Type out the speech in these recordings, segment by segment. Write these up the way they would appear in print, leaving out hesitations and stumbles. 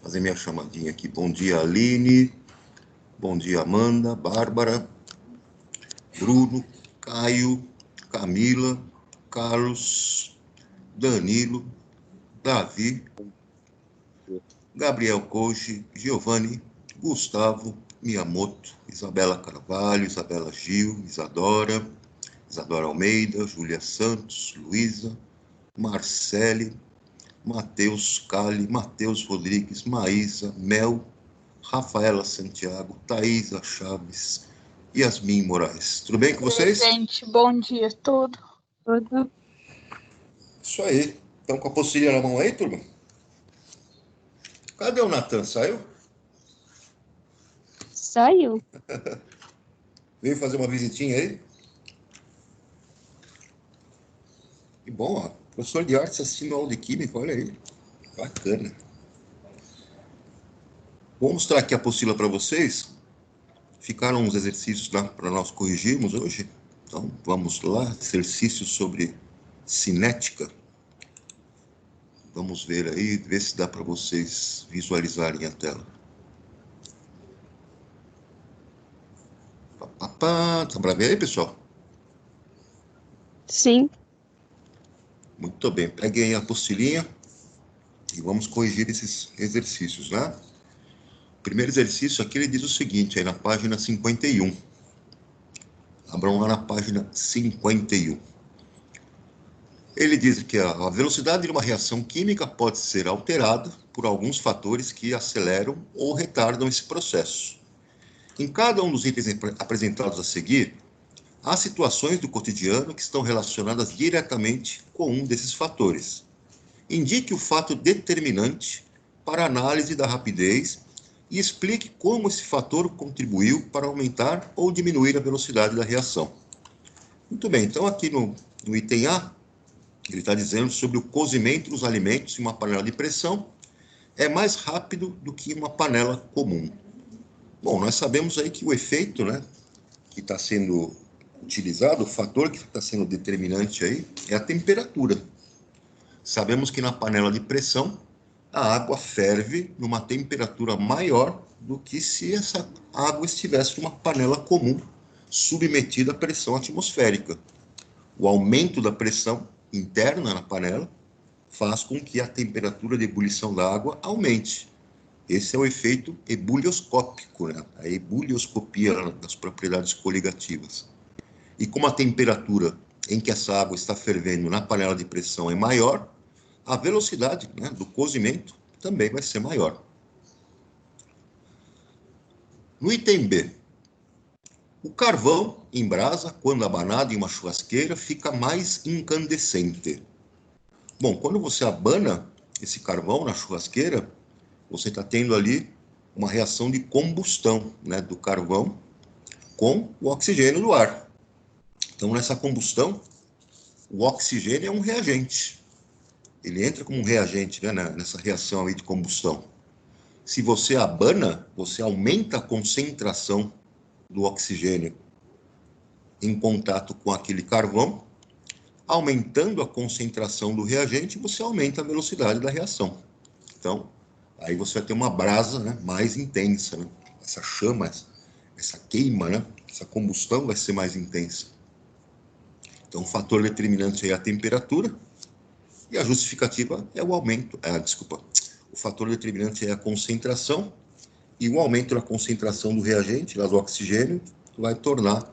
Fazer minha chamadinha aqui. Bom dia, Aline. Bom dia, Amanda, Bárbara, Bruno, Caio, Camila, Carlos, Danilo, Davi, Gabriel Koji, Giovanni, Gustavo, Miyamoto, Isabela Carvalho, Isabela Gil, Isadora Almeida, Júlia Santos, Luísa, Marcele, Matheus Cali, Matheus Rodrigues, Maísa, Mel, Rafaela Santiago, Thaisa Chaves, Yasmin Moraes. Tudo bem com vocês? Gente, bom dia, tudo. Isso aí. Estão com a apostila na mão aí, turma? Cadê o Natan? Saiu? Saiu. Veio fazer uma visitinha aí? Que bom, ó. Professor de artes assistindo aula de química, olha aí. Bacana. Vou mostrar aqui a apostila para vocês. Ficaram uns exercícios lá para nós corrigirmos hoje. Então, vamos lá. Exercícios sobre cinética. Vamos ver aí, ver se dá para vocês visualizarem a tela. Tá para ver aí, pessoal? Sim. Muito bem. Peguem a apostilinha e vamos corrigir esses exercícios, né? O primeiro exercício aqui, ele diz o seguinte, aí na página 51. Abram lá na página 51. Ele diz que a velocidade de uma reação química pode ser alterada por alguns fatores que aceleram ou retardam esse processo. Em cada um dos itens apresentados a seguir, há situações do cotidiano que estão relacionadas diretamente com um desses fatores. Indique o fato determinante para a análise da rapidez e explique como esse fator contribuiu para aumentar ou diminuir a velocidade da reação. Muito bem, então aqui no item A, ele está dizendo sobre o cozimento dos alimentos em uma panela de pressão é mais rápido do que uma panela comum. Bom, nós sabemos aí que o efeito, né, que está sendo utilizado, o fator que está sendo determinante aí, é a temperatura. Sabemos que na panela de pressão, a água ferve numa temperatura maior do que se essa água estivesse numa panela comum, submetida à pressão atmosférica. O aumento da pressão interna na panela faz com que a temperatura de ebulição da água aumente. Esse é o efeito ebulioscópico, né? A ebulioscopia das propriedades coligativas. E como a temperatura em que essa água está fervendo na panela de pressão é maior, a velocidade, né, do cozimento também vai ser maior. No item B, o carvão em brasa, quando abanado em uma churrasqueira, fica mais incandescente. Bom, quando você abana esse carvão na churrasqueira, você está tendo ali uma reação de combustão, né, do carvão com o oxigênio do ar. Então, nessa combustão, o oxigênio é um reagente. Ele entra como um reagente, né, nessa reação aí de combustão. Se você abana, você aumenta a concentração do oxigênio em contato com aquele carvão, aumentando a concentração do reagente, você aumenta a velocidade da reação. Então, aí você vai ter uma brasa, né, mais intensa, né? Essa chama, essa queima, né, essa combustão vai ser mais intensa. Então, o fator determinante é a temperatura e a justificativa é o aumento, o fator determinante é a concentração e o aumento da concentração do reagente, do oxigênio, vai tornar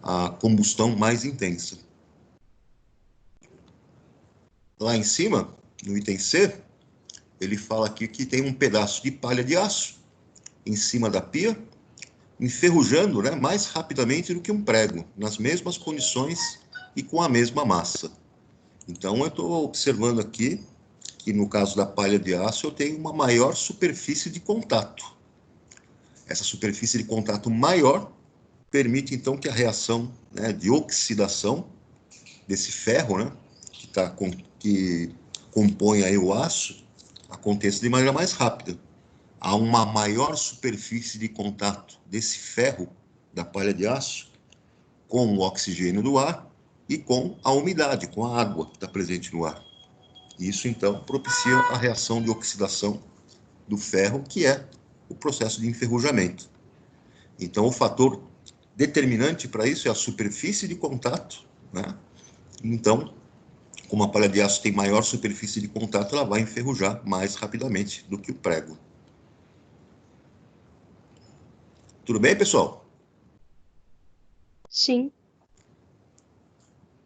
a combustão mais intensa. Lá em cima, no item C, ele fala aqui que tem um pedaço de palha de aço em cima da pia, enferrujando, né, mais rapidamente do que um prego, nas mesmas condições e com a mesma massa. Então, eu estou observando aqui que, no caso da palha de aço, eu tenho uma maior superfície de contato. Essa superfície de contato maior permite, então, que a reação, né, de oxidação desse ferro, né, que compõe aí o aço, aconteça de maneira mais rápida. Há uma maior superfície de contato desse ferro, da palha de aço, com o oxigênio do ar e com a umidade, com a água que está presente no ar. Isso, então, propicia a reação de oxidação do ferro, que é o processo de enferrujamento. Então, o fator determinante para isso é a superfície de contato, né? Então, como a palha de aço tem maior superfície de contato, ela vai enferrujar mais rapidamente do que o prego. Tudo bem, pessoal? Sim.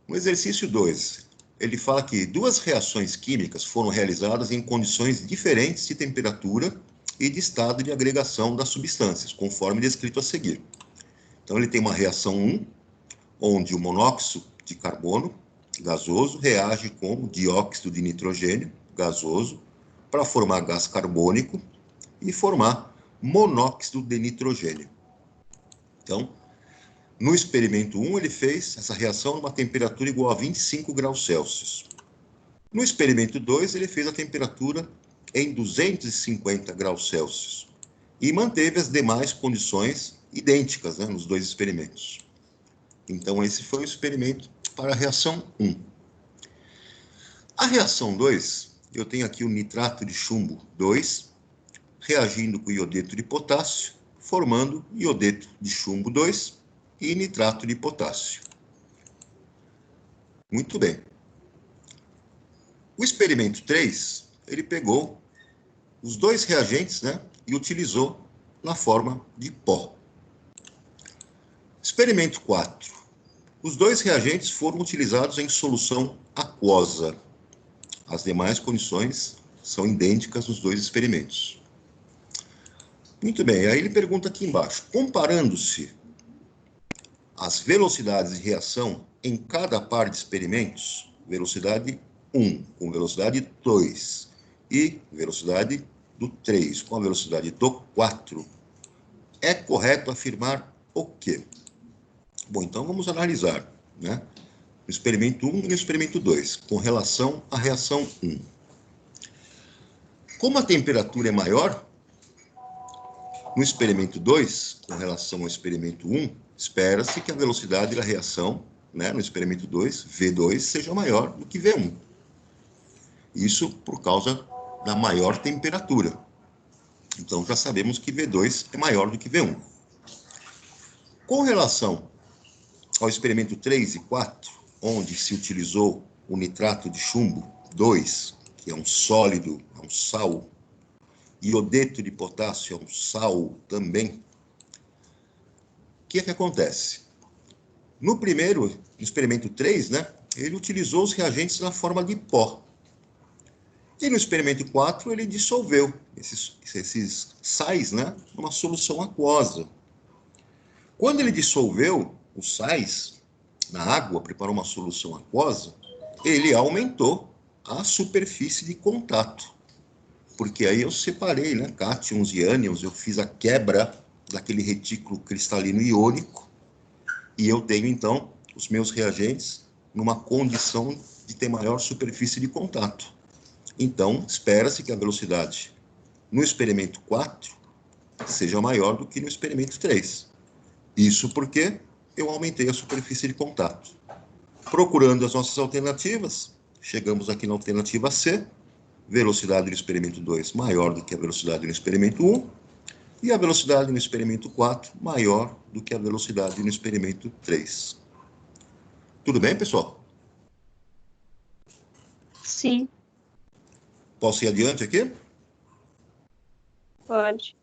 No exercício 2, ele fala que duas reações químicas foram realizadas em condições diferentes de temperatura e de estado de agregação das substâncias, conforme descrito a seguir. Então, ele tem uma reação 1, onde o monóxido de carbono gasoso reage com o dióxido de nitrogênio gasoso para formar gás carbônico e formar monóxido de nitrogênio. Então, no experimento 1, ele fez essa reação numa temperatura igual a 25 graus Celsius. No experimento 2, ele fez a temperatura em 250 graus Celsius e manteve as demais condições idênticas, né, nos dois experimentos. Então, esse foi o experimento para a reação 1. A reação 2, eu tenho aqui o nitrato de chumbo 2, reagindo com iodeto de potássio, formando iodeto de chumbo 2 e nitrato de potássio. Muito bem. O experimento 3, ele pegou os dois reagentes, né, e utilizou na forma de pó. Experimento 4. Os dois reagentes foram utilizados em solução aquosa. As demais condições são idênticas nos dois experimentos. Muito bem, aí ele pergunta aqui embaixo, comparando-se as velocidades de reação em cada par de experimentos, velocidade 1 com velocidade 2 e velocidade do 3 com a velocidade do 4, é correto afirmar o quê? Bom, então vamos analisar, né? No experimento 1 e no experimento 2, com relação à reação 1. Como a temperatura é maior, no experimento 2, com relação ao experimento 1, espera-se que a velocidade da reação, né, no experimento 2, V2, seja maior do que V1. Isso por causa da maior temperatura. Então, já sabemos que V2 é maior do que V1. Com relação ao experimento 3 e 4, onde se utilizou o nitrato de chumbo 2, que é um sólido, é um sal, iodeto de potássio é um sal também, o que é que acontece? No primeiro, no experimento 3, né, ele utilizou os reagentes na forma de pó. E no experimento 4, ele dissolveu esses sais, né, numa solução aquosa. Quando ele dissolveu os sais na água, preparou uma solução aquosa, ele aumentou a superfície de contato. Porque aí eu separei, né, cátions e ânions, eu fiz a quebra daquele retículo cristalino iônico, e eu tenho, então, os meus reagentes numa condição de ter maior superfície de contato. Então, espera-se que a velocidade no experimento 4 seja maior do que no experimento 3. Isso porque eu aumentei a superfície de contato. Procurando as nossas alternativas, chegamos aqui na alternativa C, velocidade no experimento 2 maior do que a velocidade no experimento 1, e a velocidade no experimento 4 maior do que a velocidade no experimento 3. Tudo bem, pessoal? Sim, Posso ir adiante aqui? pode.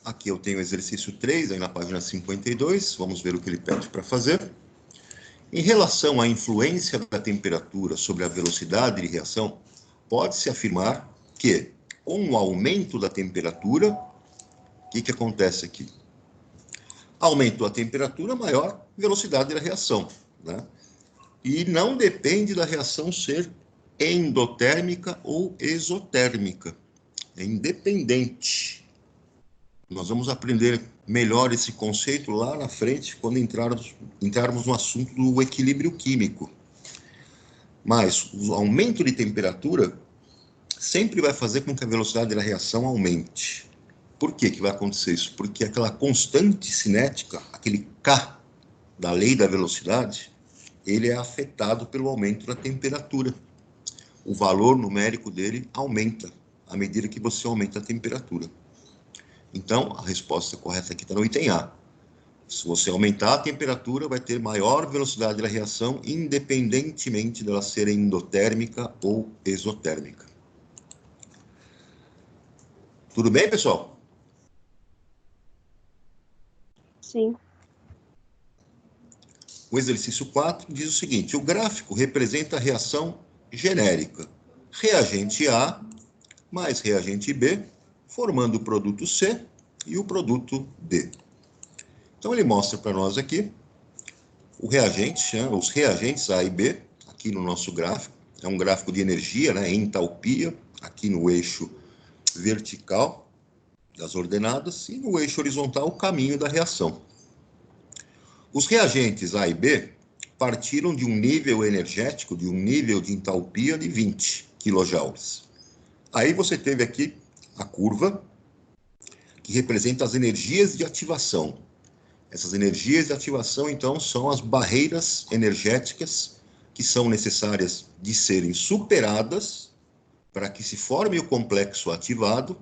Aqui eu tenho o exercício 3, aí na página 52, vamos ver o que ele pede para fazer. Em relação à influência da temperatura sobre a velocidade de reação, pode-se afirmar que, com o aumento da temperatura, o que acontece aqui? Aumentou a temperatura, maior velocidade da reação, né? E não depende da reação ser endotérmica ou exotérmica. É independente. Nós vamos aprender melhor esse conceito lá na frente, quando entrarmos no assunto do equilíbrio químico. Mas o aumento de temperatura sempre vai fazer com que a velocidade da reação aumente. Por que vai acontecer isso? Porque aquela constante cinética, aquele K da lei da velocidade, ele é afetado pelo aumento da temperatura. o valor numérico dele aumenta à medida que você aumenta a temperatura. Então, a resposta correta aqui está no item A. Se você aumentar a temperatura, vai ter maior velocidade da reação, independentemente dela ser endotérmica ou exotérmica. Tudo bem, pessoal? Sim. O exercício 4 diz o seguinte: o gráfico representa a reação genérica. Reagente A mais reagente B, formando o produto C e o produto D. Então, ele mostra para nós aqui o reagente, né, os reagentes A e B, aqui no nosso gráfico. É um gráfico de energia, né, entalpia, aqui no eixo vertical das ordenadas, e no eixo horizontal o caminho da reação. Os reagentes A e B partiram de um nível energético, de um nível de entalpia de 20 kJ. Aí você teve aqui a curva que representa as energias de ativação. Essas energias de ativação, então, são as barreiras energéticas que são necessárias de serem superadas para que se forme o complexo ativado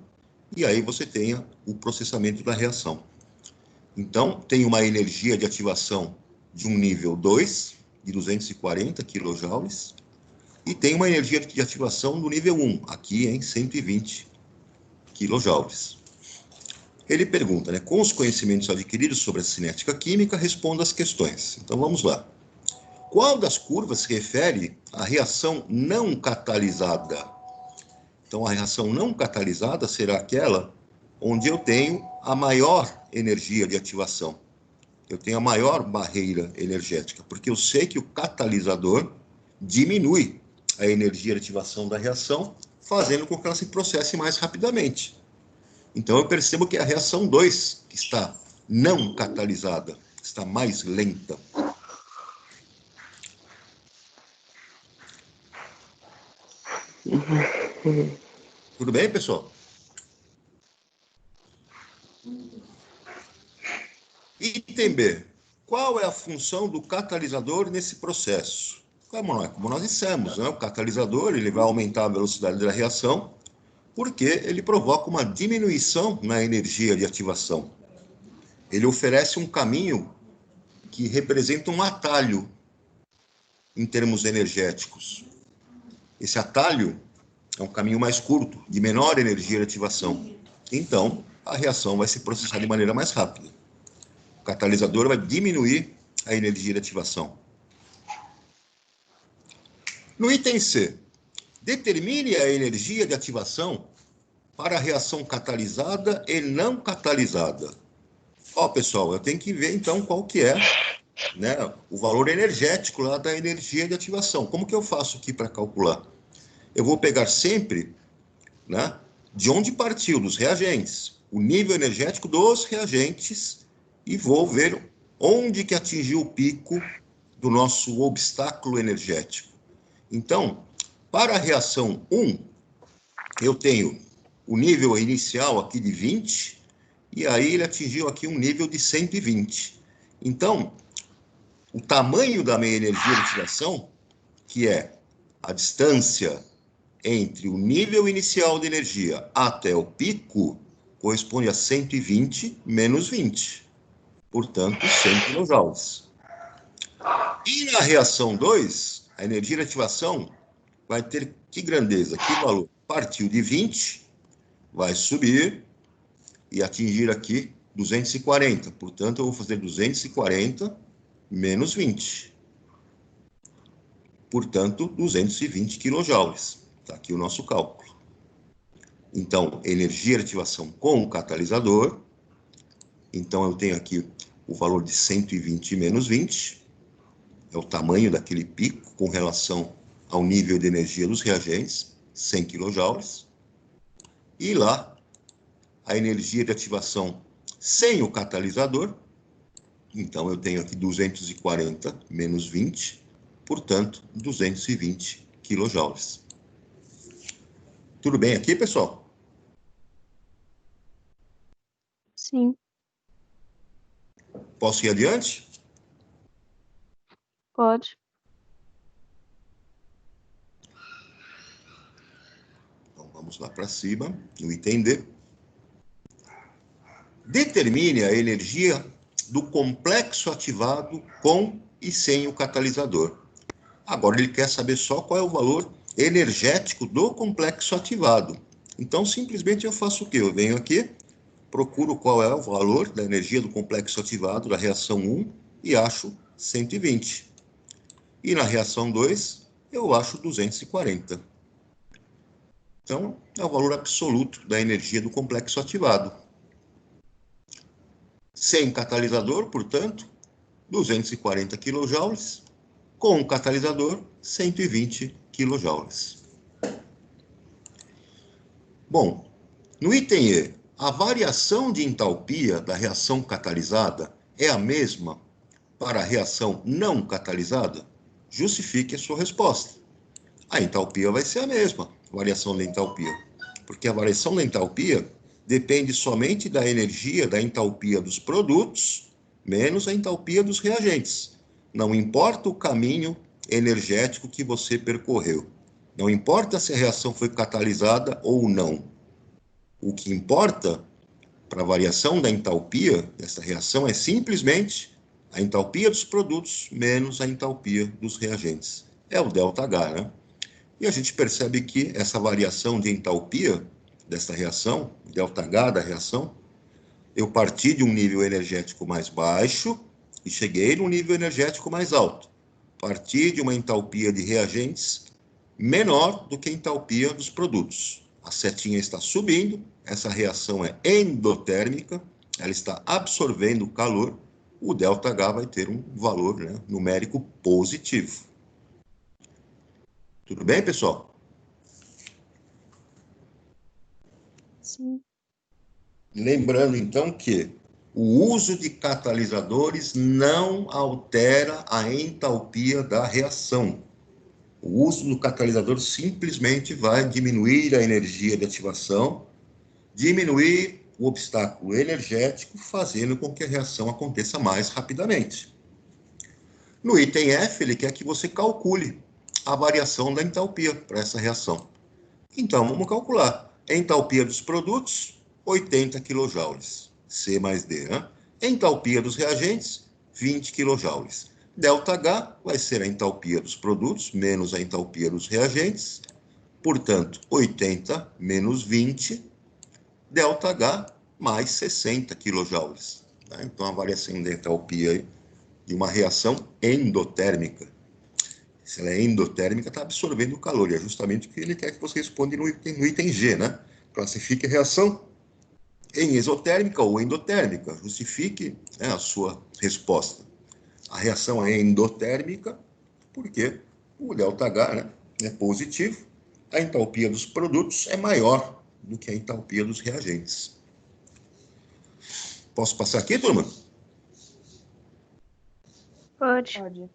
e aí você tenha o processamento da reação. Então, tem uma energia de ativação de um nível 2, de 240 kJ, e tem uma energia de ativação do nível 1, aqui em 120 kJ. Ele pergunta, né, com os conhecimentos adquiridos sobre a cinética química, responda as questões. Então, vamos lá. Qual das curvas se refere à reação não catalisada? Então, a reação não catalisada será aquela onde eu tenho a maior energia de ativação. Eu tenho a maior barreira energética, porque eu sei que o catalisador diminui a energia de ativação da reação, fazendo com que ela se processe mais rapidamente. Então, eu percebo que é a reação 2 que está não catalisada, está mais lenta. Tudo bem, pessoal? Item B. Qual é a função do catalisador nesse processo? Como nós dissemos, né? O catalisador ele vai aumentar a velocidade da reação porque ele provoca uma diminuição na energia de ativação. Ele oferece um caminho que representa um atalho em termos energéticos. Esse atalho é um caminho mais curto, de menor energia de ativação. Então, a reação vai se processar de maneira mais rápida. O catalisador vai diminuir a energia de ativação. No item C, determine a energia de ativação para a reação catalisada e não catalisada. Ó, pessoal, eu tenho que ver então qual que é, né, o valor energético lá da energia de ativação. Como que eu faço aqui para calcular? Eu vou pegar sempre, né, de onde partiu, dos reagentes, o nível energético dos reagentes e vou ver onde que atingiu o pico do nosso obstáculo energético. Então, para a reação 1, eu tenho o nível inicial aqui de 20, e aí ele atingiu aqui um nível de 120. Então, o tamanho da minha energia de ativação, que é a distância entre o nível inicial de energia até o pico, corresponde a 120 menos 20. Portanto, 100 kJ. E na reação 2, a energia de ativação vai ter que grandeza, que valor? Partiu de 20, vai subir e atingir aqui 240. Portanto, eu vou fazer 240 menos 20. Portanto, 220 kJ. Está aqui o nosso cálculo. Então, energia de ativação com o catalisador. Então, eu tenho aqui o valor de 120 menos 20. É o tamanho daquele pico com relação ao nível de energia dos reagentes, 100 kJ. E lá, a energia de ativação sem o catalisador. Então, eu tenho aqui 240 menos 20, portanto, 220 kJ. Tudo bem aqui, pessoal? Sim. Posso ir adiante? Pode. Vamos lá para cima, no item D. Determine a energia do complexo ativado com e sem o catalisador. Agora ele quer saber só qual é o valor energético do complexo ativado. Então, simplesmente eu faço o quê? Eu venho aqui, procuro qual é o valor da energia do complexo ativado da reação 1 e acho 120. E na reação 2, eu acho 240. Então, é o valor absoluto da energia do complexo ativado. Sem catalisador, portanto, 240 kJ. Com o catalisador, 120 kJ. Bom, no item E, a variação de entalpia da reação catalisada é a mesma para a reação não catalisada? Justifique a sua resposta. A entalpia vai ser a mesma, variação da entalpia, porque a variação da entalpia depende somente da energia da entalpia dos produtos menos a entalpia dos reagentes. Não importa o caminho energético que você percorreu. Não importa se a reação foi catalisada ou não. O que importa para a variação da entalpia dessa reação é simplesmente a entalpia dos produtos menos a entalpia dos reagentes. É o ΔH, né? E a gente percebe que essa variação de entalpia dessa reação, ΔH da reação, eu parti de um nível energético mais baixo e cheguei num nível energético mais alto. Parti de uma entalpia de reagentes menor do que a entalpia dos produtos. A setinha está subindo, essa reação é endotérmica, ela está absorvendo calor, o ΔH vai ter um valor, né, numérico positivo. Tudo bem, pessoal? Sim. Lembrando, então, que o uso de catalisadores não altera a entalpia da reação. O uso do catalisador simplesmente vai diminuir a energia de ativação, diminuir o obstáculo energético, fazendo com que a reação aconteça mais rapidamente. No item F, ele quer que você calcule a variação da entalpia para essa reação. Então, vamos calcular. A entalpia dos produtos, 80 kJ. C mais D, né? Entalpia dos reagentes, 20 kJ. ΔH vai ser a entalpia dos produtos menos a entalpia dos reagentes. Portanto, 80 menos 20, ΔH mais 60 kJ. Então, a variação da entalpia de uma reação endotérmica. Se ela é endotérmica, está absorvendo o calor. E é justamente o que ele quer que você responda no item G, né? Classifique a reação em exotérmica ou endotérmica. Justifique, né, a sua resposta. A reação é endotérmica porque o ΔH, né, é positivo. A entalpia dos produtos é maior do que a entalpia dos reagentes. Posso passar aqui, turma? Pode.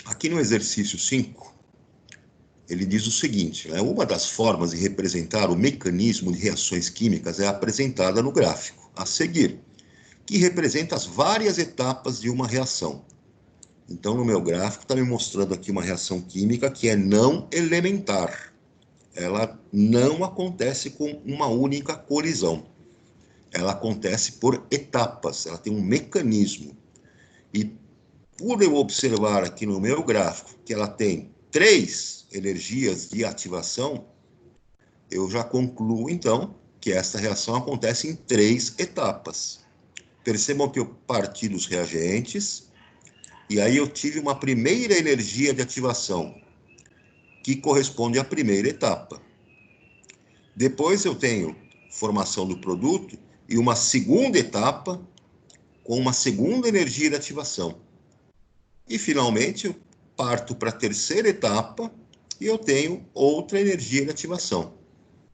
Aqui no exercício 5, ele diz o seguinte, né? Uma das formas de representar o mecanismo de reações químicas é apresentada no gráfico a seguir, que representa as várias etapas de uma reação. Então, no meu gráfico, está me mostrando aqui uma reação química que é não elementar. Ela não acontece com uma única colisão. Ela acontece por etapas, ela tem um mecanismo. E por eu observar aqui no meu gráfico que ela tem 3 energias de ativação, eu já concluo, então, que essa reação acontece em 3 etapas. Percebam que eu parti dos reagentes, e aí eu tive uma primeira energia de ativação, que corresponde à primeira etapa. Depois eu tenho formação do produto e uma segunda etapa, com uma segunda energia de ativação. E, finalmente, eu parto para a terceira etapa e eu tenho outra energia de ativação.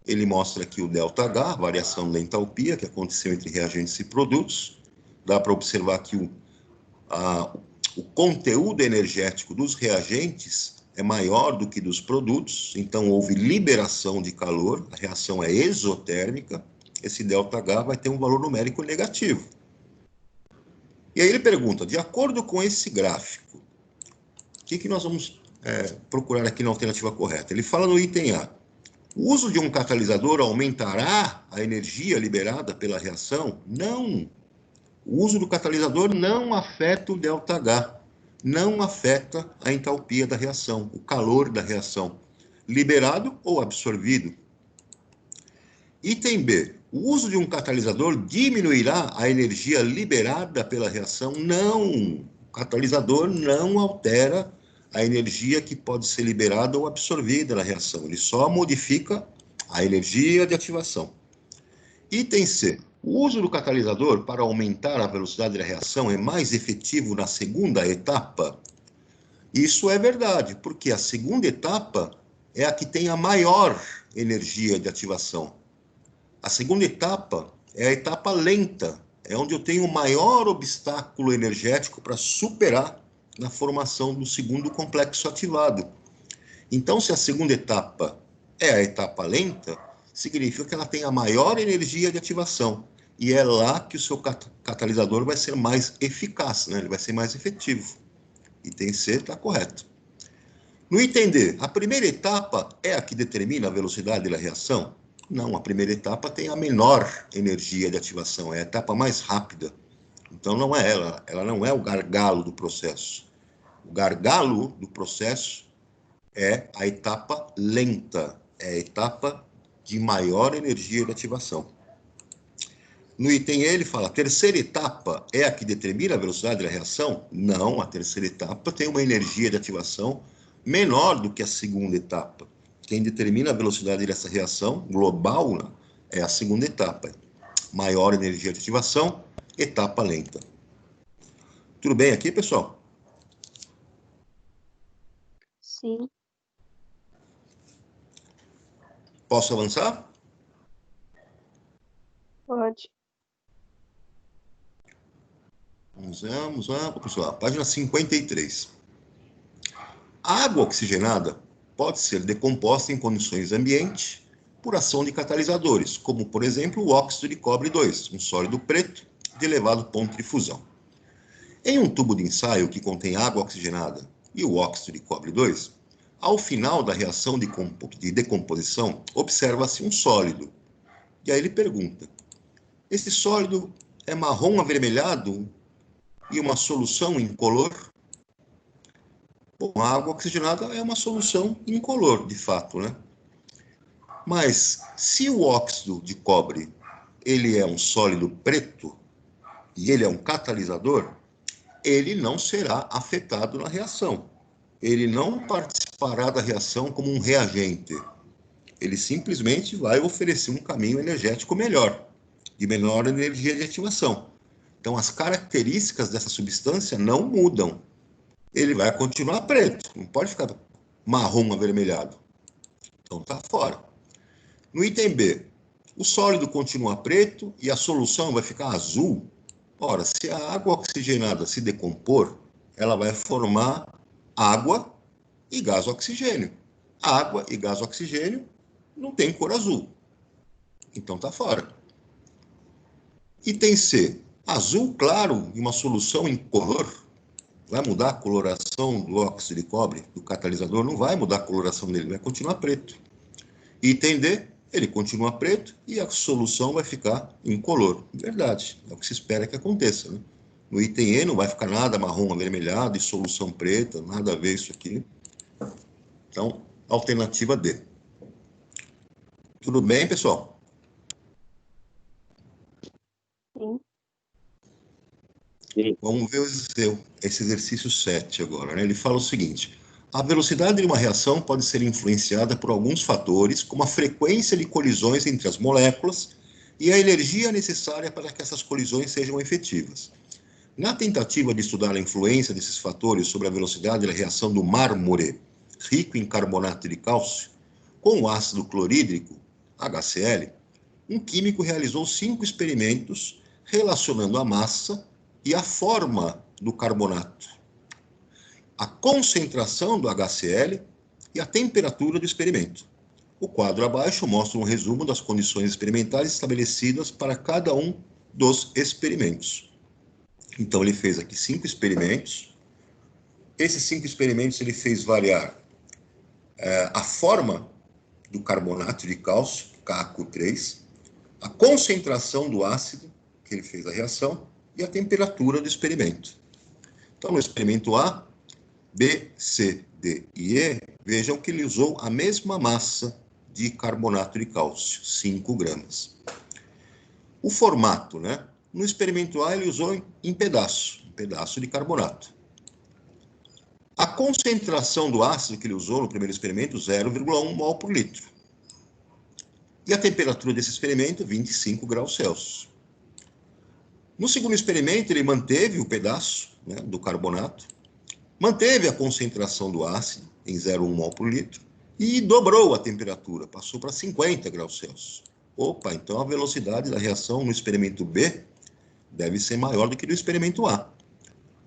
Ele mostra aqui o ΔH, a variação da entalpia que aconteceu entre reagentes e produtos. Dá para observar que o conteúdo energético dos reagentes é maior do que dos produtos, então houve liberação de calor, a reação é exotérmica, esse ΔH vai ter um valor numérico negativo. E aí ele pergunta, de acordo com esse gráfico, o que nós vamos procurar aqui na alternativa correta. Ele fala no item A. O uso de um catalisador aumentará a energia liberada pela reação? Não. O uso do catalisador não afeta o ΔH, não afeta a entalpia da reação, o calor da reação, liberado ou absorvido. Item B. O uso de um catalisador diminuirá a energia liberada pela reação? Não. O catalisador não altera a energia que pode ser liberada ou absorvida na reação. Ele só modifica a energia de ativação. Item C. O uso do catalisador para aumentar a velocidade da reação é mais efetivo na segunda etapa? Isso é verdade, porque a segunda etapa é a que tem a maior energia de ativação. A segunda etapa é a etapa lenta, é onde eu tenho o maior obstáculo energético para superar na formação do segundo complexo ativado. Então, se a segunda etapa é a etapa lenta, significa que ela tem a maior energia de ativação. E é lá que o seu catalisador vai ser mais eficaz, né? Ele vai ser mais efetivo. Item C está correto. No item D, a primeira etapa é a que determina a velocidade da reação? Não, a primeira etapa tem a menor energia de ativação, é a etapa mais rápida. Então não é ela não é o gargalo do processo. O gargalo do processo é a etapa lenta, é a etapa de maior energia de ativação. No item E, ele fala, a terceira etapa é a que determina a velocidade da reação? Não, a terceira etapa tem uma energia de ativação menor do que a segunda etapa. Quem determina a velocidade dessa reação global, né, é a segunda etapa. Maior energia de ativação, etapa lenta. Tudo bem aqui, pessoal? Sim. Posso avançar? Pode. Vamos lá, pessoal. Página 53. A água oxigenada pode ser decomposta em condições ambiente por ação de catalisadores, como, por exemplo, o óxido de cobre 2, um sólido preto de elevado ponto de fusão. Em um tubo de ensaio que contém água oxigenada e o óxido de cobre 2, ao final da reação de decomposição, observa-se um sólido. E aí ele pergunta, esse sólido é marrom avermelhado e uma solução incolor? Bom, a água oxigenada é uma solução incolor, de fato, né? Mas se o óxido de cobre ele é um sólido preto e ele é um catalisador, ele não será afetado na reação. Ele não participará da reação como um reagente. Ele simplesmente vai oferecer um caminho energético melhor, de menor energia de ativação. Então, as características dessa substância não mudam. Ele vai continuar preto, não pode ficar marrom avermelhado. Então, está fora. No item B, o sólido continua preto e a solução vai ficar azul. Ora, se a água oxigenada se decompor, ela vai formar água e gás oxigênio. Água e gás oxigênio não tem cor azul. Então está fora. Item C. Azul claro em uma solução incolor. Vai mudar a coloração do óxido de cobre, do catalisador? Não vai mudar a coloração dele, vai continuar preto. Item D. Ele continua preto e a solução vai ficar incolor. Verdade, é o que se espera que aconteça, né? No item E não vai ficar nada marrom avermelhado e solução preta, nada a ver isso aqui. Então, alternativa D. Tudo bem, pessoal? Sim. Vamos ver esse exercício 7 agora, né? Ele fala o seguinte, a velocidade de uma reação pode ser influenciada por alguns fatores, como a frequência de colisões entre as moléculas e a energia necessária para que essas colisões sejam efetivas. Na tentativa de estudar a influência desses fatores sobre a velocidade da reação do mármore, rico em carbonato de cálcio, com o ácido clorídrico, HCl, um químico realizou 5 experimentos relacionando a massa e a forma do carbonato, a concentração do HCl e a temperatura do experimento. O quadro abaixo mostra um resumo das condições experimentais estabelecidas para cada um dos experimentos. Então, ele fez aqui 5 experimentos. esses 5 experimentos ele fez variar a forma do carbonato de cálcio, CaCO3, a concentração do ácido que ele fez a reação e a temperatura do experimento. Então, no experimento A, B, C, D e E, vejam que ele usou a mesma massa de carbonato de cálcio, 5 gramas. O formato, né? No experimento A, ele usou em pedaço, um pedaço de carbonato. A concentração do ácido que ele usou no primeiro experimento, 0,1 mol por litro. E a temperatura desse experimento, 25 graus Celsius. No segundo experimento, ele manteve o pedaço, né, do carbonato, manteve a concentração do ácido em 0,1 mol por litro e dobrou a temperatura, passou para 50 graus Celsius. Opa, então a velocidade da reação no experimento B deve ser maior do que no experimento A.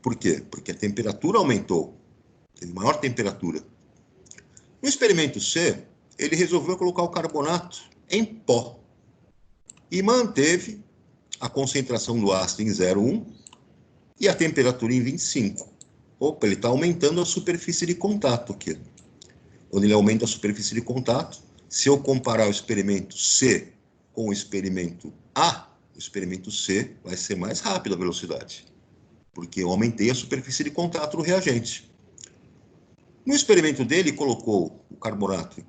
Por quê? Porque a temperatura aumentou, teve maior temperatura. No experimento C, ele resolveu colocar o carbonato em pó e manteve a concentração do ácido em 0,1 e a temperatura em 25. Opa, ele está aumentando a superfície de contato aqui. Quando ele aumenta a superfície de contato, se eu comparar o experimento C com o experimento A, o experimento C vai ser mais rápido a velocidade, porque eu aumentei a superfície de contato do reagente. No experimento dele, colocou o carbonato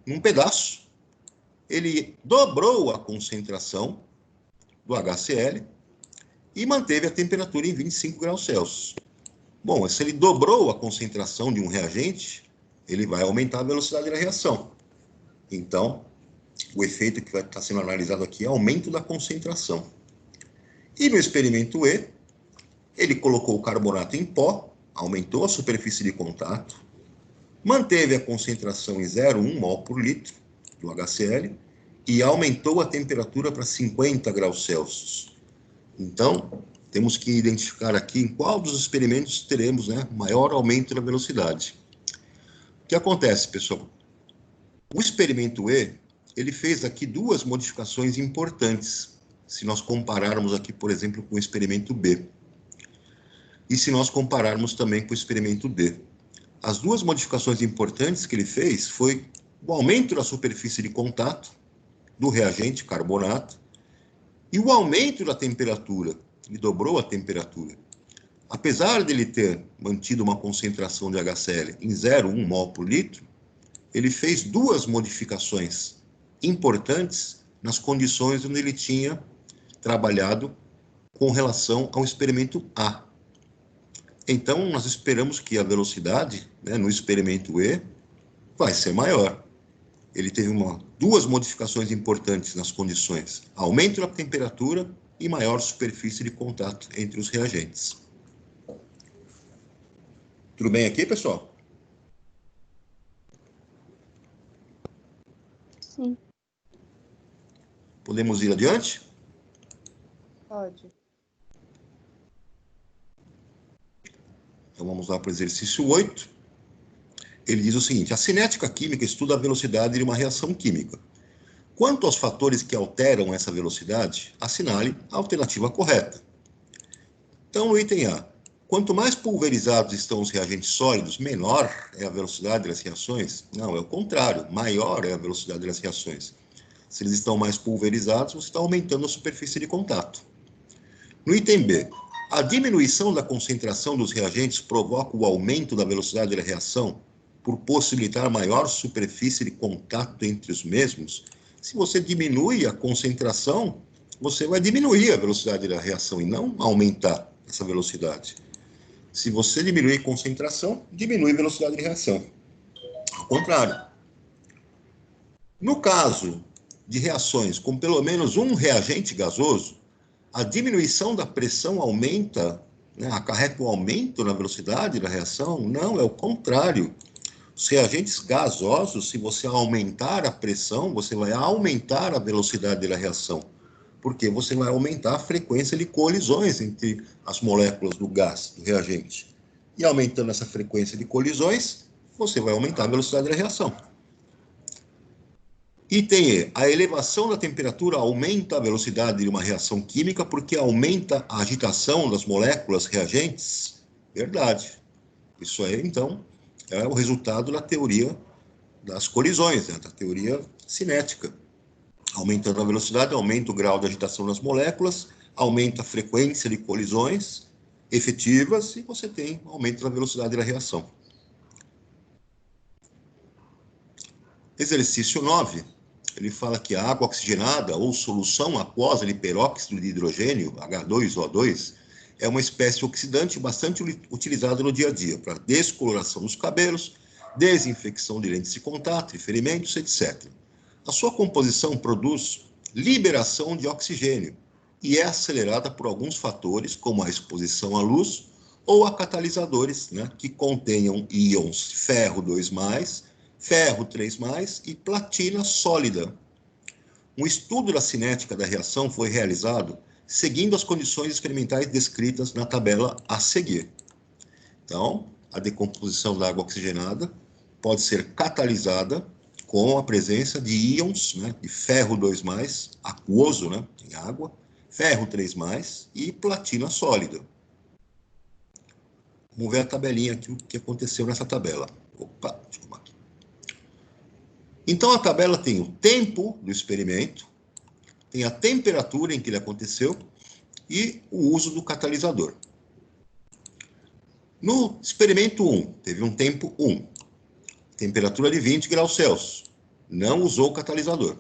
num pedaço, ele dobrou a concentração do HCl e manteve a temperatura em 25 graus Celsius. Bom, se ele dobrou a concentração de um reagente, ele vai aumentar a velocidade da reação. Então, o efeito que vai estar sendo analisado aqui é aumento da concentração. E no experimento E, ele colocou o carbonato em pó, aumentou a superfície de contato, manteve a concentração em 0,1 mol por litro do HCl e aumentou a temperatura para 50 graus Celsius. Então, temos que identificar aqui em qual dos experimentos teremos, né, maior aumento da velocidade. O que acontece, pessoal? O experimento E, ele fez aqui 2 modificações importantes, se nós compararmos aqui, por exemplo, com o experimento B. E se nós compararmos também com o experimento D. As 2 modificações importantes que ele fez foi o aumento da superfície de contato do reagente carbonato e o aumento da temperatura. Ele dobrou a temperatura. Apesar de ele ter mantido uma concentração de HCl em 0,1 mol por litro, ele fez 2 modificações importantes nas condições onde ele tinha trabalhado com relação ao experimento A. Então, nós esperamos que a velocidade, né, no experimento E vai ser maior. Ele teve 2 modificações importantes nas condições: aumento da temperatura e maior superfície de contato entre os reagentes. Tudo bem aqui, pessoal? Sim. Podemos ir adiante? Pode. Então vamos lá para o exercício 8. Ele diz o seguinte: a cinética química estuda a velocidade de uma reação química. Quanto aos fatores que alteram essa velocidade, assinale a alternativa correta. Então, no item A, quanto mais pulverizados estão os reagentes sólidos, menor é a velocidade das reações? Não, é o contrário, maior é a velocidade das reações. Se eles estão mais pulverizados, você está aumentando a superfície de contato. No item B, a diminuição da concentração dos reagentes provoca o aumento da velocidade da reação por possibilitar maior superfície de contato entre os mesmos? Se você diminui a concentração, você vai diminuir a velocidade da reação e não aumentar essa velocidade. Se você diminuir a concentração, diminui a velocidade de reação. Ao contrário. No caso de reações com pelo menos um reagente gasoso, a diminuição da pressão aumenta, né, acarreta um aumento na velocidade da reação? Não, é o contrário. Os reagentes gasosos, se você aumentar a pressão, você vai aumentar a velocidade da reação, porque você vai aumentar a frequência de colisões entre as moléculas do gás, do reagente. E aumentando essa frequência de colisões, você vai aumentar a velocidade da reação. Item E, a elevação da temperatura aumenta a velocidade de uma reação química porque aumenta a agitação das moléculas reagentes? Verdade. Isso aí, então, é o resultado da teoria das colisões, né? Da teoria cinética. Aumentando a velocidade, aumenta o grau de agitação das moléculas, aumenta a frequência de colisões efetivas e você tem aumento da velocidade da reação. Exercício 9, ele fala que a água oxigenada ou solução aquosa de peróxido de hidrogênio, H2O2, é uma espécie oxidante bastante utilizada no dia a dia para descoloração dos cabelos, desinfecção de lentes de contato e ferimentos, etc. A sua composição produz liberação de oxigênio e é acelerada por alguns fatores, como a exposição à luz ou a catalisadores, né, que contenham íons ferro 2+, ferro 3+, e platina sólida. Um estudo da cinética da reação foi realizado seguindo as condições experimentais descritas na tabela a seguir. Então, a decomposição da água oxigenada pode ser catalisada com a presença de íons, né, de ferro 2+, aquoso, né, em água, ferro 3+, e platina sólida. Vamos ver a tabelinha aqui, o que aconteceu nessa tabela. Opa, desculpa aqui. Então, a tabela tem o tempo do experimento, tem a temperatura em que ele aconteceu e o uso do catalisador. No experimento 1, teve um tempo 1, temperatura de 20 graus Celsius, não usou o catalisador.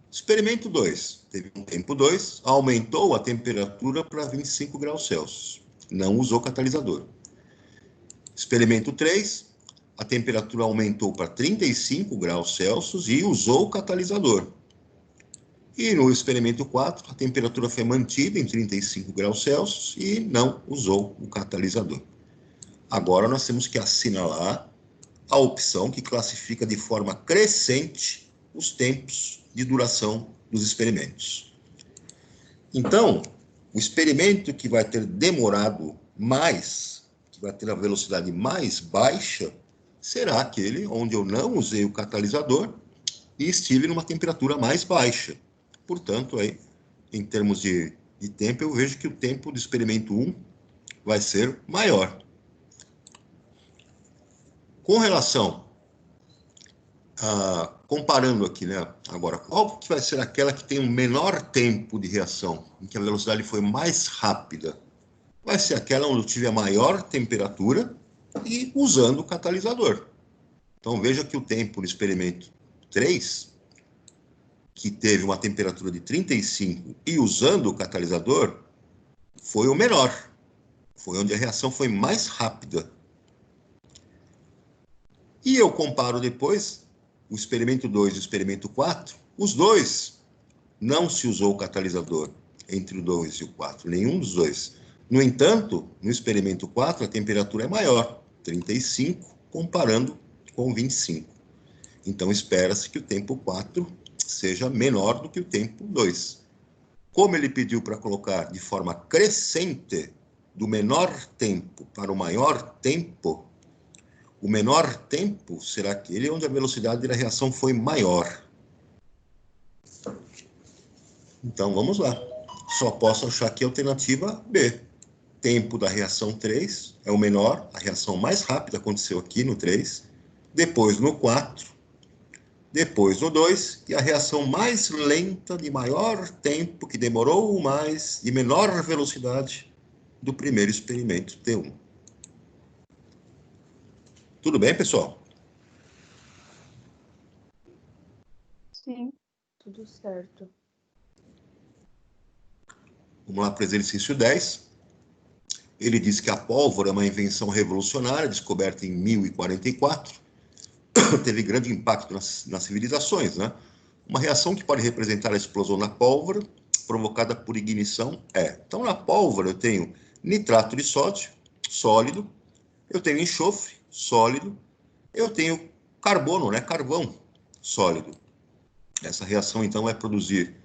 Experimento 2, teve um tempo 2, aumentou a temperatura para 25 graus Celsius, não usou catalisador. Experimento 3, a temperatura aumentou para 35 graus Celsius e usou o catalisador. E no experimento 4, a temperatura foi mantida em 35 graus Celsius e não usou o catalisador. Agora nós temos que assinalar a opção que classifica de forma crescente os tempos de duração dos experimentos. Então, o experimento que vai ter demorado mais, que vai ter a velocidade mais baixa, será aquele onde eu não usei o catalisador e estive numa temperatura mais baixa. Portanto, aí, em termos de tempo, eu vejo que o tempo do experimento 1 vai ser maior. Com relação a, comparando aqui, né, agora, qual que vai ser aquela que tem o menor tempo de reação, em que a velocidade foi mais rápida? Vai ser aquela onde eu tive a maior temperatura e usando o catalisador. Então, veja que o tempo do experimento 3, que teve uma temperatura de 35 e usando o catalisador, foi o menor. Foi onde a reação foi mais rápida. E eu comparo depois o experimento 2 e o experimento 4, os dois não se usou o catalisador entre o 2 e o 4, nenhum dos dois. No entanto, no experimento 4, a temperatura é maior, 35, comparando com 25. Então, espera-se que o tempo 4 seja menor do que o tempo 2. Como ele pediu para colocar de forma crescente, do menor tempo para o maior tempo, o menor tempo será aquele onde a velocidade da reação foi maior. Então, vamos lá. Só posso achar aqui a alternativa B. Tempo da reação 3 é o menor, a reação mais rápida aconteceu aqui no 3, depois no 4, depois no 2, e a reação mais lenta, de maior tempo, que demorou mais, de menor velocidade, do primeiro experimento T1. Tudo bem, pessoal? Sim, tudo certo. Vamos lá para o exercício 10. Ele diz que a pólvora é uma invenção revolucionária, descoberta em 1044. Teve grande impacto nas civilizações, né? Uma reação que pode representar a explosão da pólvora, provocada por ignição, é. Então, na pólvora eu tenho nitrato de sódio, sólido, eu tenho enxofre, sólido, eu tenho carbono, né? Carvão, sólido. Essa reação, então, vai produzir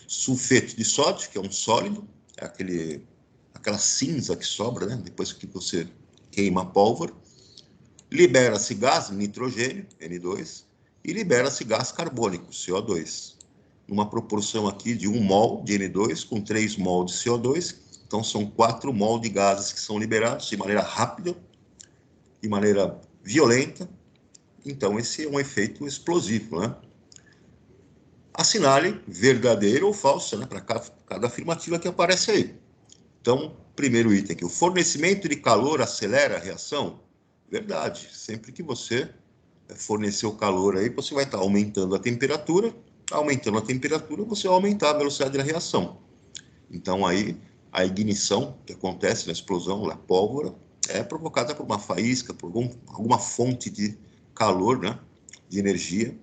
sulfeto de sódio, que é um sólido, é aquela cinza que sobra, né? Depois que você queima a pólvora. Libera-se gás, nitrogênio, N2, e libera-se gás carbônico, CO2, numa proporção aqui de 1 mol de N2 com 3 mol de CO2, então são 4 mol de gases que são liberados de maneira rápida, de maneira violenta. Então, esse é um efeito explosivo, né? Assinale verdadeiro ou falso, né, para cada afirmativa que aparece aí. Então, primeiro item aqui, o fornecimento de calor acelera a reação? Verdade. Sempre que você fornecer o calor aí, você vai estar aumentando a temperatura. Aumentando a temperatura, você vai aumentar a velocidade da reação. Então, aí, a ignição que acontece na explosão, na pólvora, é provocada por uma faísca, por alguma fonte de calor, né, de energia,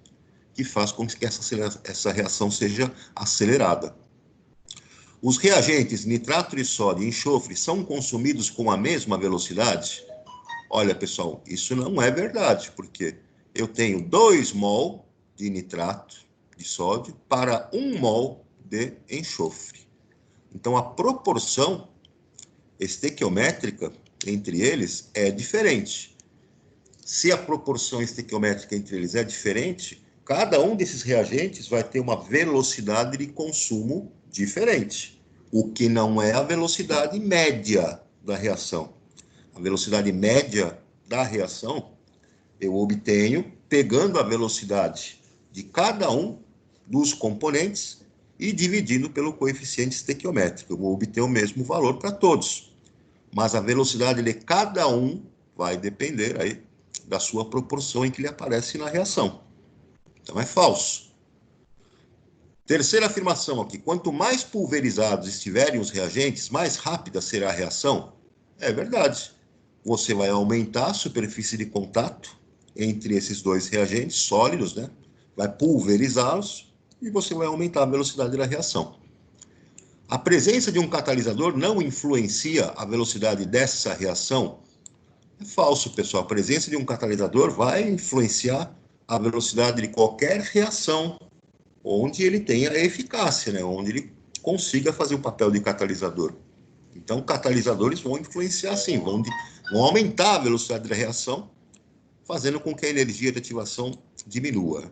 que faz com que essa reação seja acelerada. Os reagentes nitrato de sódio e enxofre são consumidos com a mesma velocidade? Olha, pessoal, isso não é verdade, porque eu tenho 2 mol de nitrato de sódio para 1 mol de enxofre. Então, a proporção estequiométrica entre eles é diferente. Se a proporção estequiométrica entre eles é diferente, cada um desses reagentes vai ter uma velocidade de consumo diferente, o que não é a velocidade média da reação. A velocidade média da reação eu obtenho pegando a velocidade de cada um dos componentes e dividindo pelo coeficiente estequiométrico. Eu vou obter o mesmo valor para todos, mas a velocidade de cada um vai depender aí da sua proporção em que ele aparece na reação. Então, é falso. Terceira afirmação aqui, quanto mais pulverizados estiverem os reagentes, mais rápida será a reação. É verdade. Você vai aumentar a superfície de contato entre esses dois reagentes sólidos, né? Vai pulverizá-los e você vai aumentar a velocidade da reação. A presença de um catalisador não influencia a velocidade dessa reação? É falso, pessoal. A presença de um catalisador vai influenciar a velocidade de qualquer reação onde ele tenha eficácia, né? Onde ele consiga fazer o papel de catalisador. Então, catalisadores vão influenciar sim, vão aumentar a velocidade da reação, fazendo com que a energia de ativação diminua.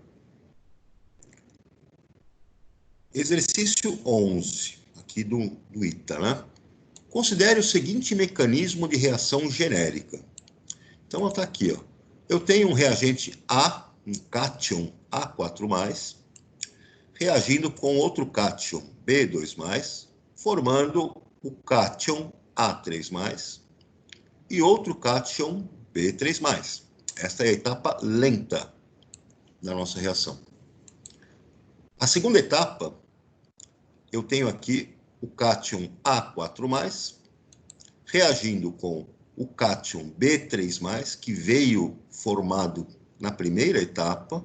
Exercício 11, aqui do ITA, né? Considere o seguinte mecanismo de reação genérica. Então, está aqui, ó. Eu tenho um reagente A, um cátion A4+, reagindo com outro cátion B2+, formando o cátion A3+, e outro cátion B3+. Esta é a etapa lenta da nossa reação. A segunda etapa, eu tenho aqui o cátion A4+, reagindo com o cátion B3+, que veio formado na primeira etapa,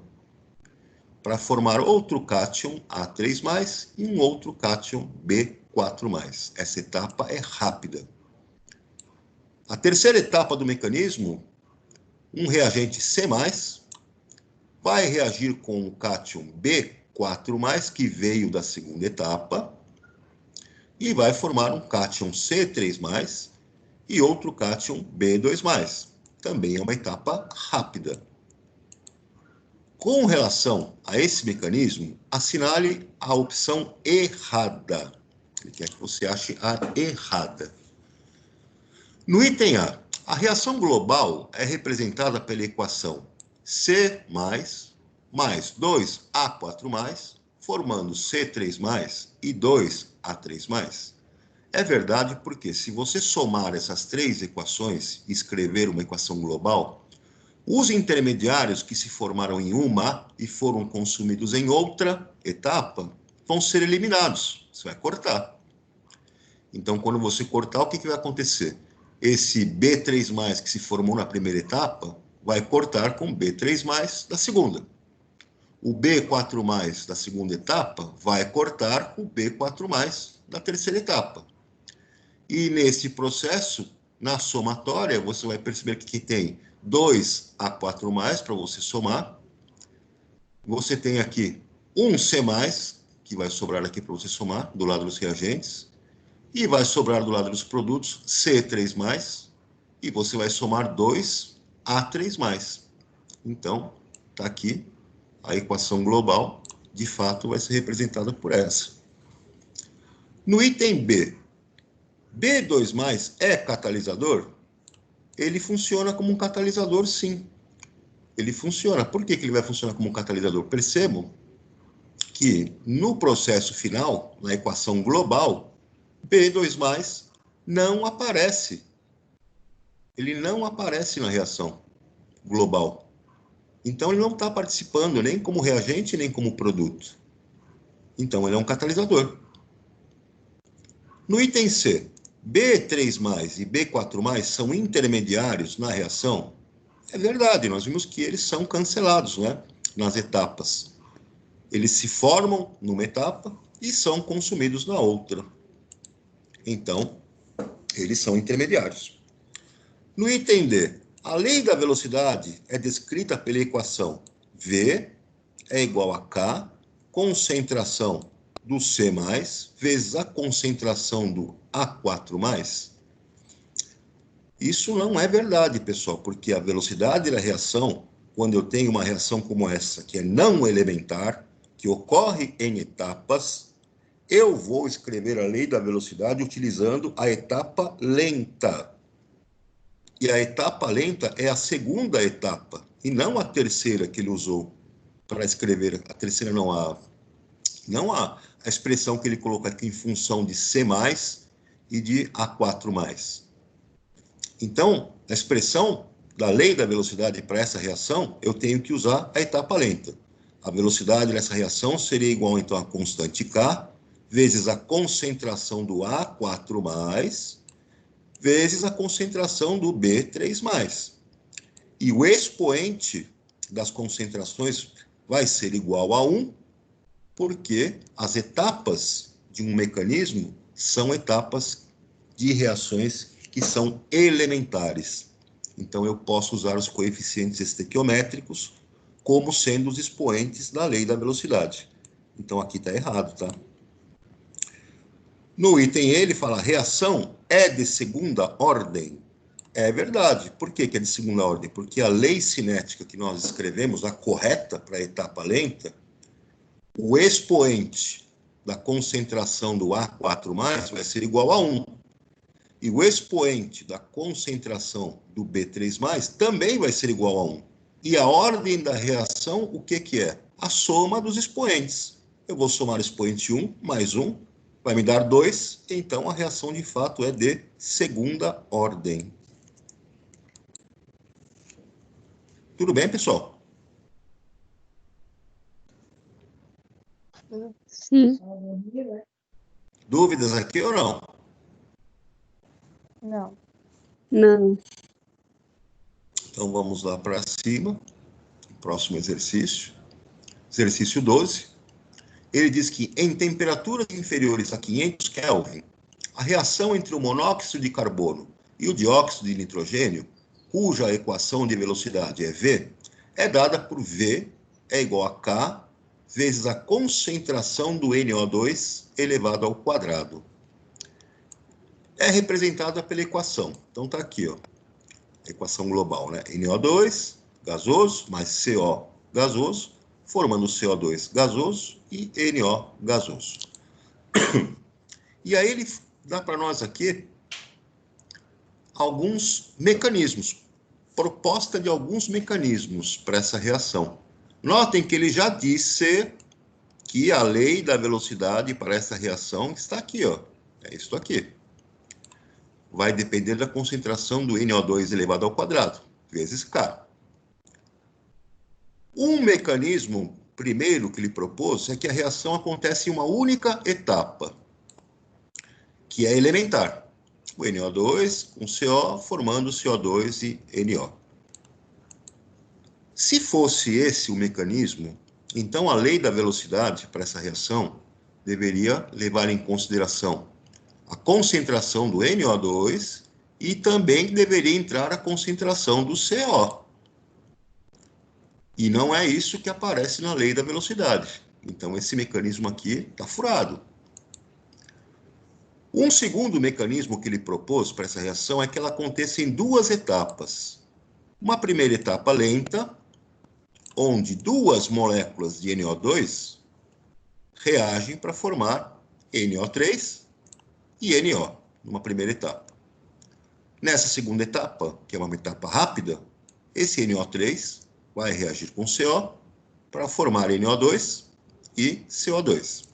para formar outro cátion A3+, e um outro cátion B4+. Essa etapa é rápida. A terceira etapa do mecanismo, um reagente C+, vai reagir com o cátion B4+, que veio da segunda etapa, e vai formar um cátion C3+, e outro cátion B2+. Também é uma etapa rápida. Com relação a esse mecanismo, assinale a opção errada. Ele quer que você ache a errada. No item A, a reação global é representada pela equação C mais 2A4+, formando C3+, e 2A3+. É verdade porque se você somar essas três equações e escrever uma equação global, os intermediários que se formaram em uma e foram consumidos em outra etapa vão ser eliminados. Você vai cortar. Então, quando você cortar, o que vai acontecer? Esse B3+, que se formou na primeira etapa, vai cortar com B3+ da segunda. O B4+ da segunda etapa vai cortar com o B4+ da terceira etapa. E nesse processo, na somatória, você vai perceber que tem 2A4+, para você somar. Você tem aqui um C+, que vai sobrar aqui para você somar, do lado dos reagentes. E vai sobrar do lado dos produtos C3+, e você vai somar 2A3+. Então, está aqui a equação global, de fato, vai ser representada por essa. No item B, B2+ é catalisador? ele funciona como um catalisador, sim. Ele funciona. Por que ele vai funcionar como um catalisador? Percebam que no processo final, na equação global, B2+, não aparece. Ele não aparece na reação global. Então, ele não está participando nem como reagente, nem como produto. Então, ele é um catalisador. No item C, B3+, e B4+, são intermediários na reação? É verdade, nós vimos que eles são cancelados, né, nas etapas. Eles se formam numa etapa e são consumidos na outra. Então, eles são intermediários. No item D, a lei da velocidade é descrita pela equação V é igual a K, concentração do C+, vezes a concentração do A4+. Isso não é verdade, pessoal, porque a velocidade da reação, quando eu tenho uma reação como essa, que é não elementar, que ocorre em etapas, eu vou escrever a lei da velocidade utilizando a etapa lenta. E a etapa lenta é a segunda etapa, e não a terceira que ele usou para escrever. A terceira não a expressão que ele colocou aqui em função de C+, e de A4+. Então, a expressão da lei da velocidade para essa reação, eu tenho que usar a etapa lenta. A velocidade dessa reação seria igual, então, a constante K, vezes a concentração do A4+, vezes a concentração do B3+. E o expoente das concentrações vai ser igual a 1, porque as etapas de um mecanismo são etapas de reações que são elementares. Então, eu posso usar os coeficientes estequiométricos como sendo os expoentes da lei da velocidade. Então, aqui está errado, tá? No item E, ele fala, reação é de segunda ordem. É verdade. Por que é de segunda ordem? Porque a lei cinética que nós escrevemos, a correta para a etapa lenta, o expoente da concentração do A4+, vai ser igual a 1. E o expoente da concentração do B3+, também vai ser igual a 1. E a ordem da reação, o que é? A soma dos expoentes. Eu vou somar o expoente 1 mais 1, vai me dar 2, então a reação de fato é de segunda ordem. Tudo bem, pessoal? Sim. Dúvidas aqui ou não? Não. Não. Então vamos lá para cima. Próximo exercício. Exercício 12. Ele diz que em temperaturas inferiores a 500 Kelvin, a reação entre o monóxido de carbono e o dióxido de nitrogênio, cuja equação de velocidade é V, é dada por V é igual a K vezes a concentração do NO2 elevado ao quadrado. É representada pela equação. Então está aqui, ó, a equação global, né? NO2 gasoso mais CO gasoso, formando CO2 gasoso e NO gasoso. E aí ele dá para nós aqui alguns mecanismos, proposta de alguns mecanismos para essa reação. Notem que ele já disse que a lei da velocidade para essa reação está aqui, ó. É isso aqui. Vai depender da concentração do NO2 elevado ao quadrado, vezes K. Um mecanismo primeiro que ele propôs é que a reação acontece em uma única etapa, que é elementar. O NO2 com CO formando CO2 e NO. Se fosse esse o mecanismo, então a lei da velocidade para essa reação deveria levar em consideração a concentração do NO2 e também deveria entrar a concentração do CO. E não é isso que aparece na lei da velocidade. Então, esse mecanismo aqui está furado. Um segundo mecanismo que ele propôs para essa reação é que ela aconteça em duas etapas. Uma primeira etapa lenta, onde duas moléculas de NO2 reagem para formar NO3 e NO, numa primeira etapa. Nessa segunda etapa, que é uma etapa rápida, esse NO3 vai reagir com CO para formar NO2 e CO2.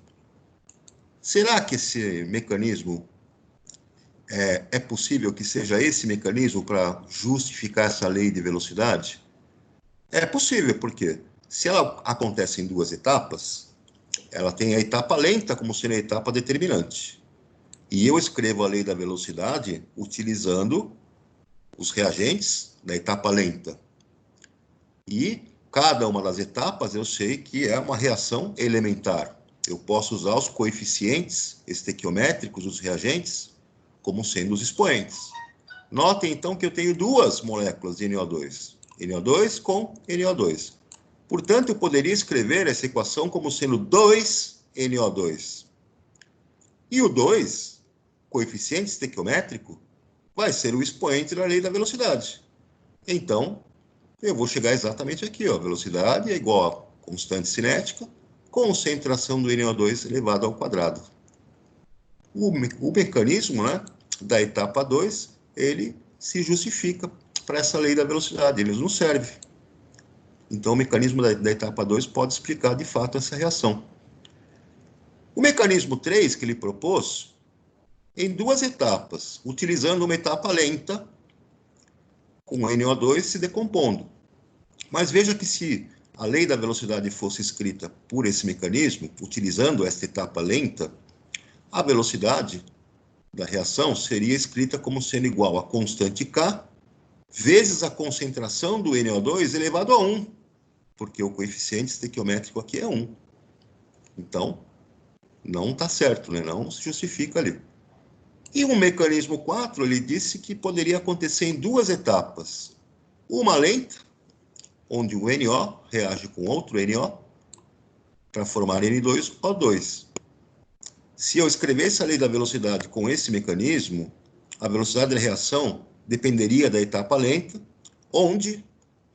Será que esse mecanismo é possível que seja esse mecanismo para justificar essa lei de velocidade? É possível, porque se ela acontece em duas etapas, ela tem a etapa lenta como sendo a etapa determinante. E eu escrevo a lei da velocidade utilizando os reagentes da etapa lenta. E cada uma das etapas eu sei que é uma reação elementar. Eu posso usar os coeficientes estequiométricos dos reagentes como sendo os expoentes. Notem, então, que eu tenho duas moléculas de NO2. NO2 com NO2. Portanto, eu poderia escrever essa equação como sendo 2NO2. E o 2, coeficiente estequiométrico, vai ser o expoente da lei da velocidade. Então, eu vou chegar exatamente aqui, ó. Velocidade é igual a constante cinética, concentração do NO2 elevado ao quadrado. O mecanismo, né, da etapa 2, ele se justifica para essa lei da velocidade, ele não serve. Então, o mecanismo da etapa 2 pode explicar, de fato, essa reação. O mecanismo 3 que ele propôs, em duas etapas, utilizando uma etapa lenta, com o NO2 se decompondo. Mas veja que se a lei da velocidade fosse escrita por esse mecanismo, utilizando esta etapa lenta, a velocidade da reação seria escrita como sendo igual a constante K vezes a concentração do NO2 elevado a 1, porque o coeficiente estequiométrico aqui é 1. Então, não está certo, né? Não se justifica ali. E o mecanismo 4, ele disse que poderia acontecer em duas etapas. Uma lenta, onde o NO reage com outro NO para formar N2O2. Se eu escrevesse a lei da velocidade com esse mecanismo, a velocidade da reação dependeria da etapa lenta, onde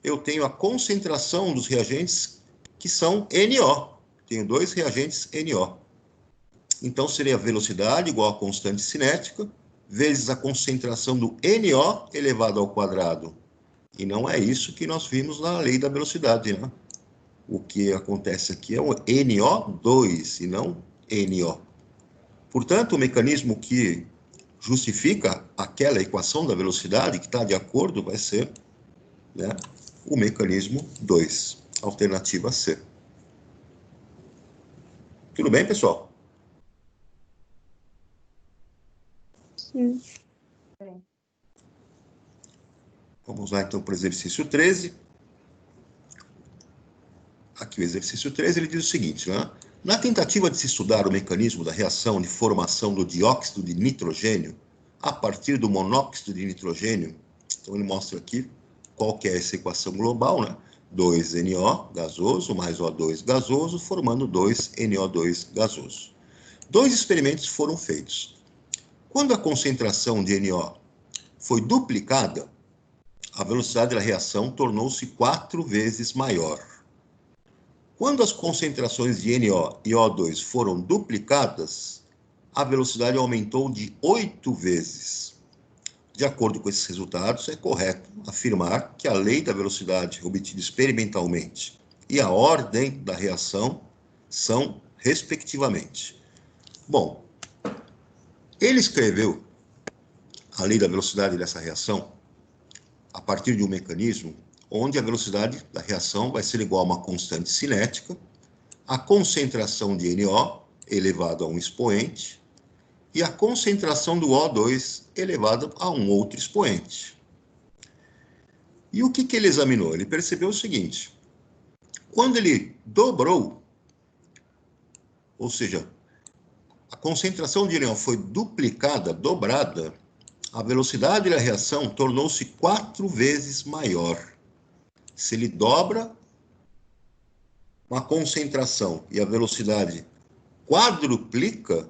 eu tenho a concentração dos reagentes que são NO. Tenho dois reagentes NO. Então, seria a velocidade igual a constante cinética, vezes a concentração do NO elevado ao quadrado. E não é isso que nós vimos na lei da velocidade, né? O que acontece aqui é o NO2 e não NO. Portanto, o mecanismo que justifica aquela equação da velocidade que está de acordo vai ser, né, o mecanismo 2, alternativa C. Tudo bem, pessoal? Sim. Vamos lá, então, para o exercício 13. Aqui o exercício 13, ele diz o seguinte, né? Na tentativa de se estudar o mecanismo da reação de formação do dióxido de nitrogênio a partir do monóxido de nitrogênio, então ele mostra aqui qual que é essa equação global, né? 2NO gasoso mais O2 gasoso, formando 2NO2 gasoso. Dois experimentos foram feitos. Quando a concentração de NO foi duplicada, a velocidade da reação tornou-se 4 vezes maior. Quando as concentrações de NO e O2 foram duplicadas, a velocidade aumentou de 8 vezes. De acordo com esses resultados, é correto afirmar que a lei da velocidade obtida experimentalmente e a ordem da reação são, respectivamente. Bom, ele escreveu a lei da velocidade dessa reação a partir de um mecanismo onde a velocidade da reação vai ser igual a uma constante cinética, a concentração de NO elevado a um expoente e a concentração do O2 elevado a um outro expoente. E o que ele examinou? Ele percebeu o seguinte: quando ele dobrou, ou seja, a concentração de NO foi duplicada, dobrada, a velocidade da reação tornou-se 4 vezes maior. Se ele dobra uma concentração e a velocidade quadruplica,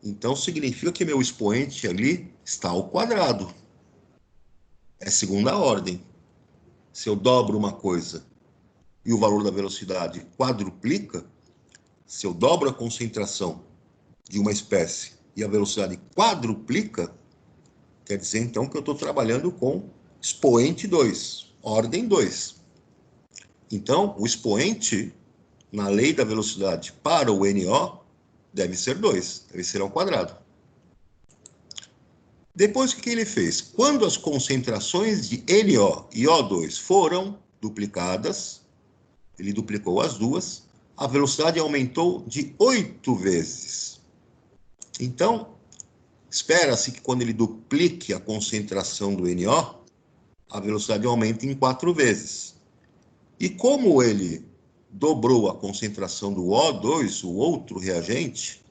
então significa que meu expoente ali está ao quadrado. É segunda ordem. Se eu dobro uma coisa e o valor da velocidade quadruplica, se eu dobro a concentração de uma espécie e a velocidade quadruplica, quer dizer, então, que eu estou trabalhando com expoente 2, ordem 2. Então, o expoente, na lei da velocidade para o NO, deve ser 2, deve ser ao quadrado. Depois, o que ele fez? Quando as concentrações de NO e O2 foram duplicadas, ele duplicou as duas, a velocidade aumentou de 8 vezes. Então, espera-se que quando ele duplique a concentração do NO, a velocidade aumenta em 4 vezes. E como ele dobrou a concentração do O2, o outro reagente,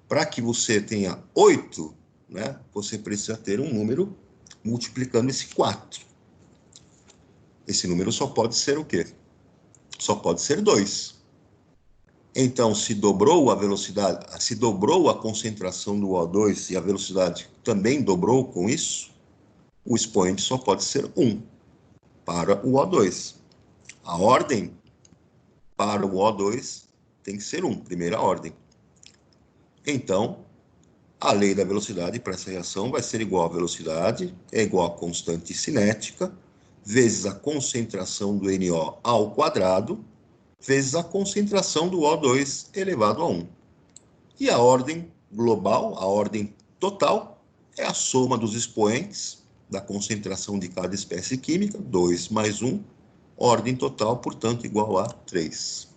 para que você tenha 8, né, você precisa ter um número multiplicando esse 4. Esse número só pode ser o quê? Só pode ser 2. Então, se dobrou a velocidade, se dobrou a concentração do O2 e a velocidade também dobrou com isso, o expoente só pode ser 1 para o O2. A ordem para o O2 tem que ser 1, primeira ordem. Então, a lei da velocidade para essa reação vai ser igual a velocidade, é igual a constante cinética, vezes a concentração do NO ao quadrado, vezes a concentração do O2 elevado a 1. E a ordem global, a ordem total, é a soma dos expoentes da concentração de cada espécie química, 2 mais 1, ordem total, portanto, igual a 3.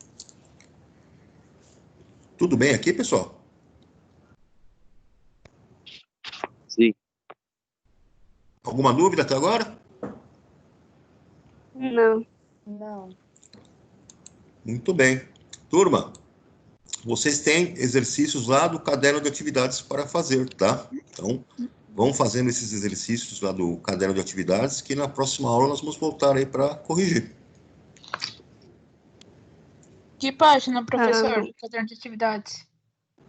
Tudo bem aqui, pessoal? Sim. Alguma dúvida até agora? Não. Não. Muito bem. Turma, vocês têm exercícios lá do caderno de atividades para fazer, tá? Então, vão fazendo esses exercícios lá do caderno de atividades, que na próxima aula nós vamos voltar aí para corrigir. Que página, professor, Ah. do caderno de atividades?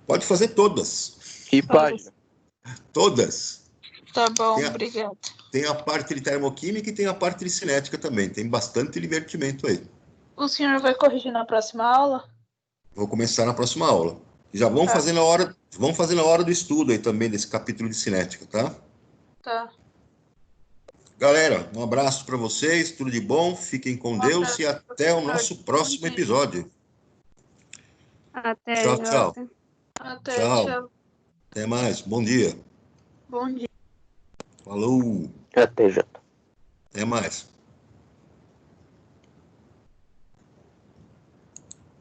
Pode fazer todas. Que página? Todas. Tá bom, Tem a- obrigado. Tem a parte de termoquímica e tem a parte de cinética também. Tem bastante divertimento aí. O senhor vai corrigir na próxima aula? Vou começar na próxima aula. Já vão Tá. fazer na hora do estudo aí também, desse capítulo de cinética, tá? Tá. Galera, um abraço para vocês, tudo de bom, fiquem com Deus e abraço, até o professor. nosso próximo Bom dia. episódio. Até, Tchau, tchau. Jota. Até, Tchau. tchau. Até mais. Bom dia. Bom dia. Falou. Até já. Até mais.